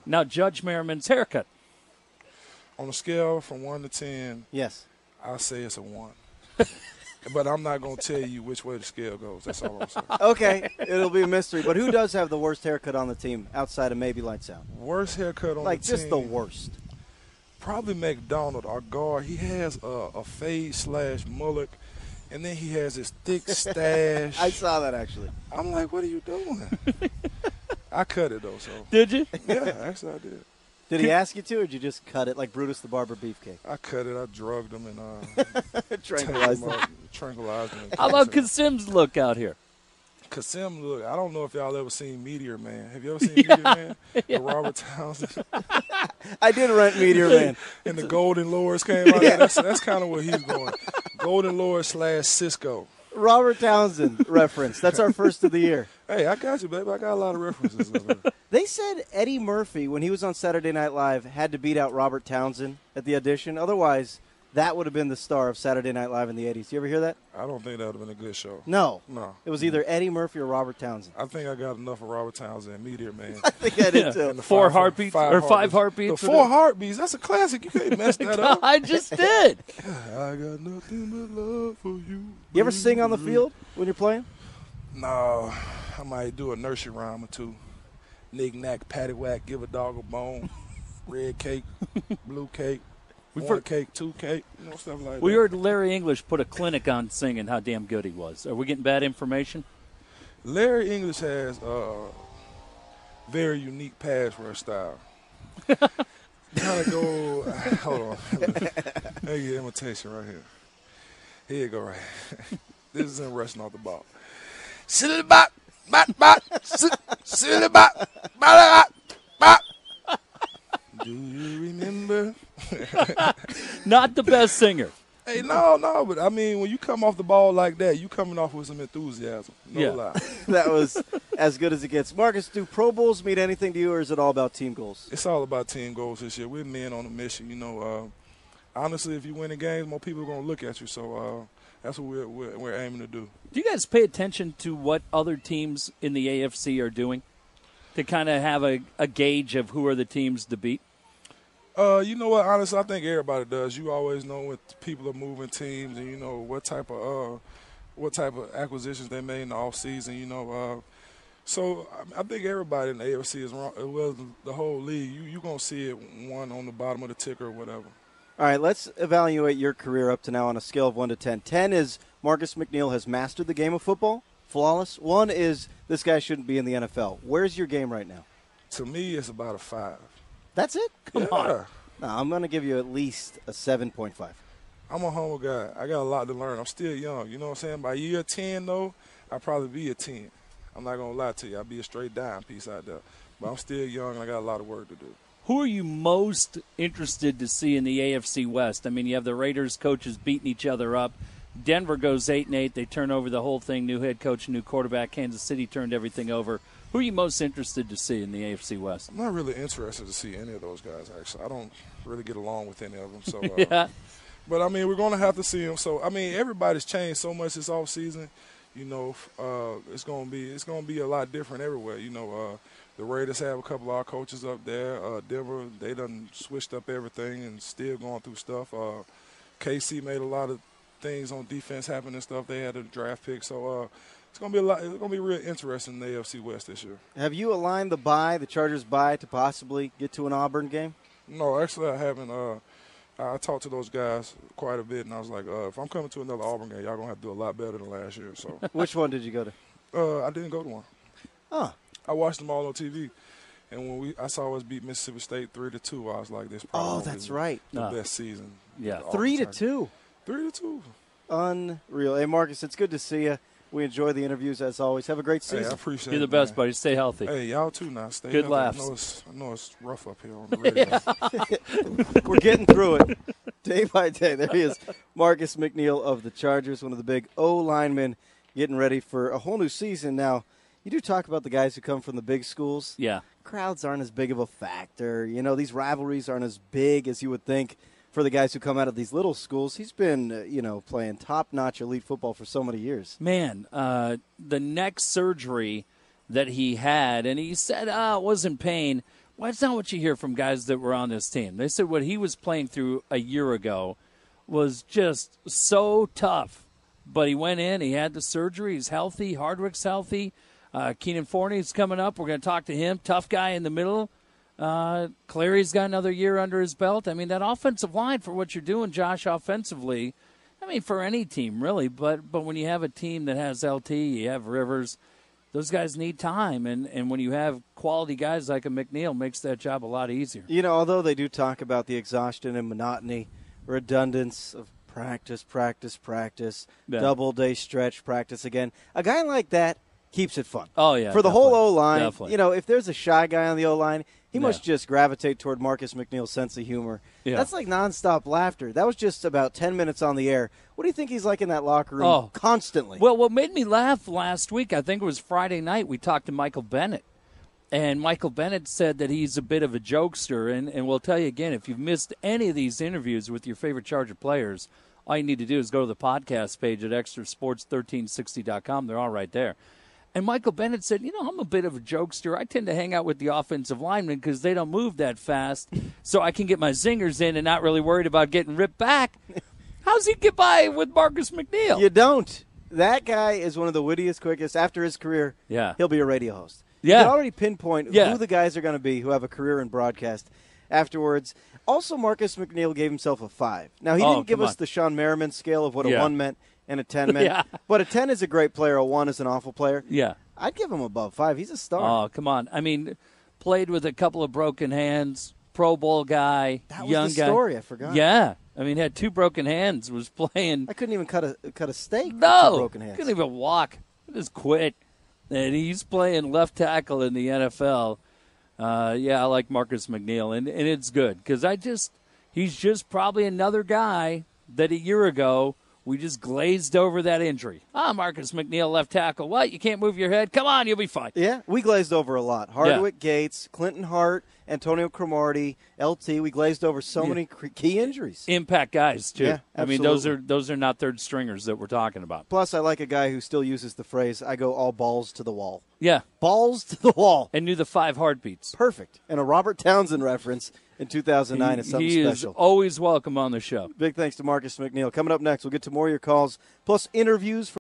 Now, Judge Merriman's haircut. On a scale from 1 to 10, Yes. I'll say it's a 1. But I'm not going to tell you which way the scale goes. That's all I'm saying. Okay, it'll be a mystery. But who does have the worst haircut on the team outside of maybe Lights Out? Worst haircut on the team. Like, just the worst. Probably McDonald, our guard. He has a fade/mullet, and then he has this thick stash. I saw that, actually. I'm like, what are you doing? I cut it, though. So Did you? Yeah, actually I did. Did he ask you to, or did you just cut it like Brutus the Barber Beefcake? I cut it. I drugged him and Tranquilized him. Tranquilized him. How about Kasim's look out here? Kasim, look, I don't know if y'all ever seen Meteor Man. Have you ever seen Meteor Man? Yeah. The Robert Townsend. I did rent Meteor Man. And the Golden Lords came out. Yeah. That's kind of where he's going. Golden Lord / Cisco. Robert Townsend reference. That's our first of the year. Hey, I got you, baby. I got a lot of references. They said Eddie Murphy, when he was on Saturday Night Live, had to beat out Robert Townsend at the audition. Otherwise, that would have been the star of Saturday Night Live in the 80s. You ever hear that? I don't think that would have been a good show. No. No. It was either Eddie Murphy or Robert Townsend. I think I got enough of Robert Townsend and Meteor Man. I think I did too. And the Five heartbeats. The 4 heartbeats. That's a classic. You can't mess that up. I just did. I got nothing but love for you. You ever sing on the field when you're playing? No. I might do a nursery rhyme or two. Knick-knack, paddywhack, give a dog a bone. Red cake, blue cake, one cake, 2 cake, stuff like that. We heard Larry English put a clinic on singing how damn good he was. Are we getting bad information? Larry English has a very unique pass rush style. Kind of go, hold on. Let me get imitation right here. Here you go, right here. This is him rushing off the ball. Silly bop, bop, bop, silly bop, bop, bop. Do you remember? Not the best singer. Hey, no, but I mean, when you come off the ball like that, you coming off with some enthusiasm. No lie. That was as good as it gets. Marcus, do Pro Bowls mean anything to you, or is it all about team goals? It's all about team goals this year. We're men on a mission. Honestly, if you win the games, more people are going to look at you. So that's what we're aiming to do. Do you guys pay attention to what other teams in the AFC are doing to kind of have a gauge of who are the teams to beat? You know what? Honestly, I think everybody does. You always know when people are moving teams, and you know what type of acquisitions they made in the offseason. So I think everybody in the AFC is wrong. Well, the whole league, you're gonna see it one on the bottom of the ticker or whatever. All right, let's evaluate your career up to now on a scale of 1 to 10. 10 is Marcus McNeil has mastered the game of football, flawless. 1 is this guy shouldn't be in the NFL. Where's your game right now? To me, it's about a 5. That's it? Come on. No, I'm going to give you at least a 7.5. I'm a humble guy. I got a lot to learn. I'm still young. You know what I'm saying? By year 10, though, I'll probably be a 10. I'm not going to lie to you. I'll be a straight dime piece out there. But I'm still young, and I got a lot of work to do. Who are you most interested to see in the AFC West? I mean, you have the Raiders coaches beating each other up. Denver goes 8-8. They turn over the whole thing. New head coach, new quarterback. Kansas City turned everything over. Who are you most interested to see in the AFC West? I'm not really interested to see any of those guys, actually. I don't really get along with any of them. So, yeah. But, I mean, we're going to have to see them. So, I mean, everybody's changed so much this offseason. It's going to be a lot different everywhere. The Raiders have a couple of our coaches up there. Denver, they done switched up everything and still going through stuff. KC made a lot of things on defense happen and stuff. They had a draft pick. So, it's going to be a lot. It's going to be real interesting in the AFC West this year. Have you aligned the Chargers bye to possibly get to an Auburn game? No, actually I haven't. I talked to those guys quite a bit, and I was like, if I'm coming to another Auburn game, y'all going to have to do a lot better than last year. So, which one did you go to? I didn't go to one. Huh. I watched them all on TV, and when I saw us beat Mississippi State 3-2, I was like, this probably that's right. The best season. Yeah. 3-2. 3-2. Unreal. Hey, Marcus, it's good to see you. We enjoy the interviews as always. Have a great season. Hey, I appreciate it. You're the best, buddy. Stay healthy. Hey, y'all too now. Stay good healthy. laughs. I know it's rough up here on the radio. We're getting through it day by day. There he is, Marcus McNeil of the Chargers, one of the big O linemen, getting ready for a whole new season. Now, you do talk about the guys who come from the big schools. Yeah. Crowds aren't as big of a factor. These rivalries aren't as big as you would think for the guys who come out of these little schools. He's been, playing top-notch elite football for so many years. Man, the neck surgery that he had, and he said, it wasn't pain, Well, that's not what you hear from guys that were on this team. They said what he was playing through a year ago was just so tough. But he went in, he had the surgery, he's healthy, Hardwick's healthy. Keenan Forney's coming up. We're going to talk to him. Tough guy in the middle. Clary's got another year under his belt. I mean, that offensive line for what you're doing, Josh, offensively, I mean, for any team, really. But when you have a team that has LT, you have Rivers, those guys need time. And when you have quality guys like a McNeil, it makes that job a lot easier. You know, although they do talk about the exhaustion and monotony, redundance of practice, Yeah. double-day stretch practice again, a guy like that keeps it fun. Oh, yeah. For the whole O-line, Definitely. you know, if there's a shy guy on the O-line, he Yeah. must just gravitate toward Marcus McNeil's sense of humor. Yeah. That's like nonstop laughter. That was just about 10 minutes on the air. What do you think he's like in that locker room constantly? Well, what made me laugh last week, I think it was Friday night, we talked to Michael Bennett. And Michael Bennett said that he's a bit of a jokester. And we'll tell you again, if you've missed any of these interviews with your favorite Charger players, all you need to do is go to the podcast page at extrasports1360.com. They're all right there. And Michael Bennett said, you know, I'm a bit of a jokester. I tend to hang out with the offensive linemen because they don't move that fast, so I can get my zingers in and not really worried about getting ripped back. How's he get by with Marcus McNeil? You don't. That guy is one of the wittiest, quickest. After his career, he'll be a radio host. Yeah. You can already pinpoint who the guys are going to be who have a career in broadcast afterwards. Also, Marcus McNeil gave himself a 5. Now, he didn't give us the Sean Merriman scale of what a 1 meant and a 10 meant. But a 10 is a great player. A 1 is an awful player. Yeah. I'd give him above 5. He's a star. Oh, come on. I mean, played with a couple of broken hands, Pro Bowl guy, that young was the guy. story. I forgot. Yeah. I mean, had 2 broken hands, was playing. I couldn't even cut a steak with 2 broken hands. Couldn't even walk. Just quit. And he's playing left tackle in the NFL. I like Marcus McNeil, and it's good because he's just probably another guy that a year ago we just glazed over that injury. Marcus McNeil, left tackle. What? You can't move your head? Come on, you'll be fine. Yeah, we glazed over a lot. Hardwick, Gates, Clinton Hart, Antonio Cromartie, LT. We glazed over so many key injuries. Impact guys, too. Yeah, I mean, those are not third stringers that we're talking about. Plus, I like a guy who still uses the phrase, I go all balls to the wall. Yeah. Balls to the wall. And knew the 5 heartbeats. Perfect. And a Robert Townsend reference in 2009 is something special. He is always welcome on the show. Big thanks to Marcus McNeil. Coming up next, we'll get to more of your calls, plus interviews from